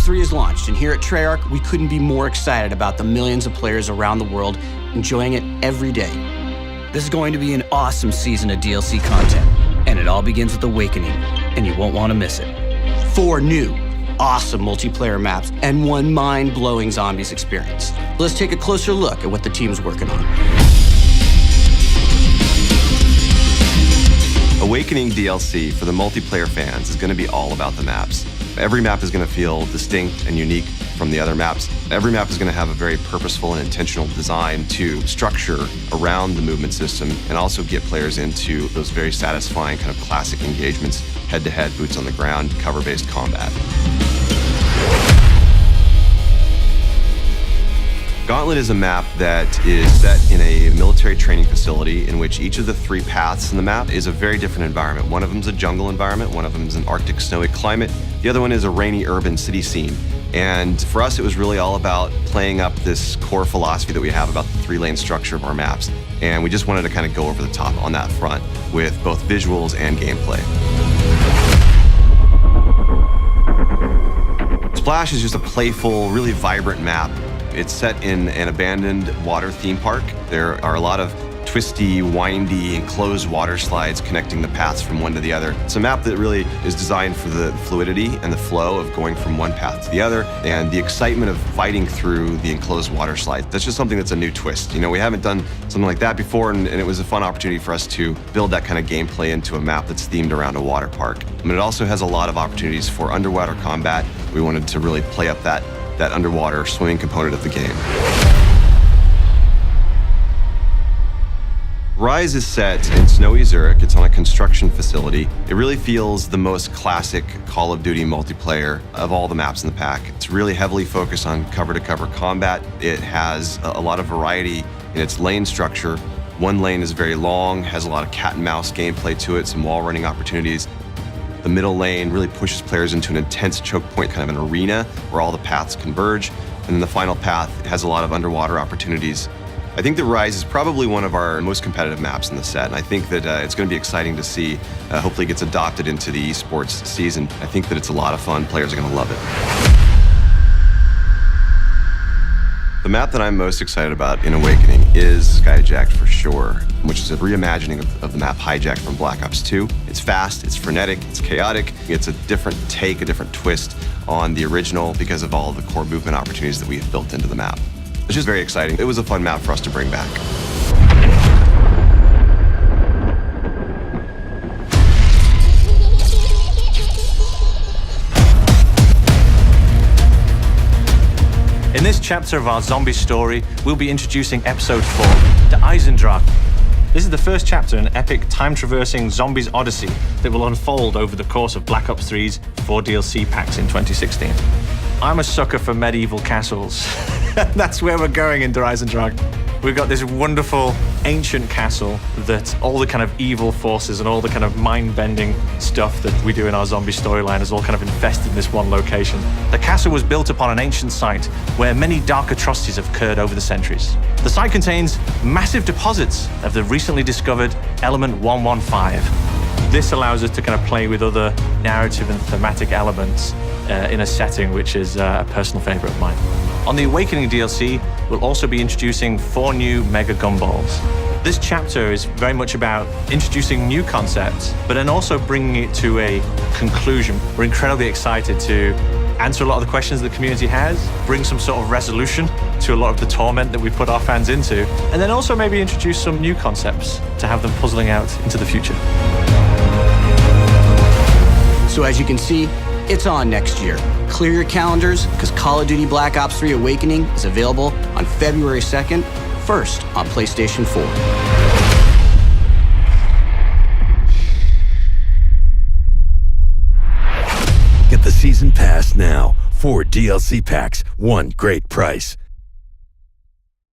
Ops 3 is launched, and here at Treyarch, we couldn't be more excited about the millions of players around the world enjoying it every day. This is going to be an awesome season of DLC content, and it all begins with Awakening, and you won't want to miss it. 4 new, awesome multiplayer maps, and 1 mind-blowing zombies experience. Let's take a closer look at what the team's working on. Awakening DLC for the multiplayer fans is going to be all about the maps. Every map is going to feel distinct and unique from the other maps. Every map is going to have a very purposeful and intentional design to structure around the movement system and also get players into those very satisfying kind of classic engagements, head-to-head, boots on the ground, cover-based combat. Gauntlet is a map that is set in a military training facility in which each of the 3 paths in the map is a very different environment. One of them is a jungle environment, one of them is an Arctic snowy climate, the other one is a rainy urban city scene. And for us, it was really all about playing up this core philosophy that we have about the 3-lane structure of our maps. And we just wanted to kind of go over the top on that front with both visuals and gameplay. Splash is just a playful, really vibrant map. It's set in an abandoned water theme park. There are a lot of twisty, windy, enclosed water slides connecting the paths from one to the other. It's a map that really is designed for the fluidity and the flow of going from one path to the other and the excitement of fighting through the enclosed water slides. That's just something that's a new twist. You know, we haven't done something like that before, and it was a fun opportunity for us to build that kind of gameplay into a map that's themed around a water park. I mean, it also has a lot of opportunities for underwater combat. We wanted to really play up that underwater swimming component of the game. Rise is set in snowy Zurich. It's on a construction facility. It really feels the most classic Call of Duty multiplayer of all the maps in the pack. It's really heavily focused on cover-to-cover combat. It has a lot of variety in its lane structure. One lane is very long, has a lot of cat and mouse gameplay to it, some wall running opportunities. The middle lane really pushes players into an intense choke point, kind of an arena where all the paths converge. And then the final path has a lot of underwater opportunities. I think that Rise is probably one of our most competitive maps in the set, and I think that it's going to be exciting to see. Hopefully it gets adopted into the esports season. I think that it's a lot of fun. Players are going to love it. The map that I'm most excited about in Awakening is Skyjacked for sure, which is a reimagining of the map Hijacked from Black Ops 2. It's fast, it's frenetic, it's chaotic. It's a different take, a different twist on the original because of all the core movement opportunities that we have built into the map. It's just very exciting. It was a fun map for us to bring back. In this chapter of our zombie story, we'll be introducing Episode 4, Der Eisendrache. This is the first chapter in an epic time-traversing zombies odyssey that will unfold over the course of Black Ops 3's 4 DLC packs in 2016. I'm a sucker for medieval castles. That's where we're going in Der Eisendrache. We've got this wonderful ancient castle that all the kind of evil forces and all the kind of mind-bending stuff that we do in our zombie storyline is all kind of infested in this one location. The castle was built upon an ancient site where many dark atrocities have occurred over the centuries. The site contains massive deposits of the recently discovered Element 115. This allows us to kind of play with other narrative and thematic elements in a setting which is a personal favorite of mine. On the Awakening DLC, we'll also be introducing 4 new Mega Gumballs. This chapter is very much about introducing new concepts, but then also bringing it to a conclusion. We're incredibly excited to answer a lot of the questions the community has, bring some sort of resolution to a lot of the torment that we put our fans into, and then also maybe introduce some new concepts to have them puzzling out into the future. So as you can see, it's on next year. Clear your calendars, because Call of Duty Black Ops 3 Awakening is available on February 2nd, first on PlayStation 4. Get the season pass now. 4 DLC packs, 1 great price.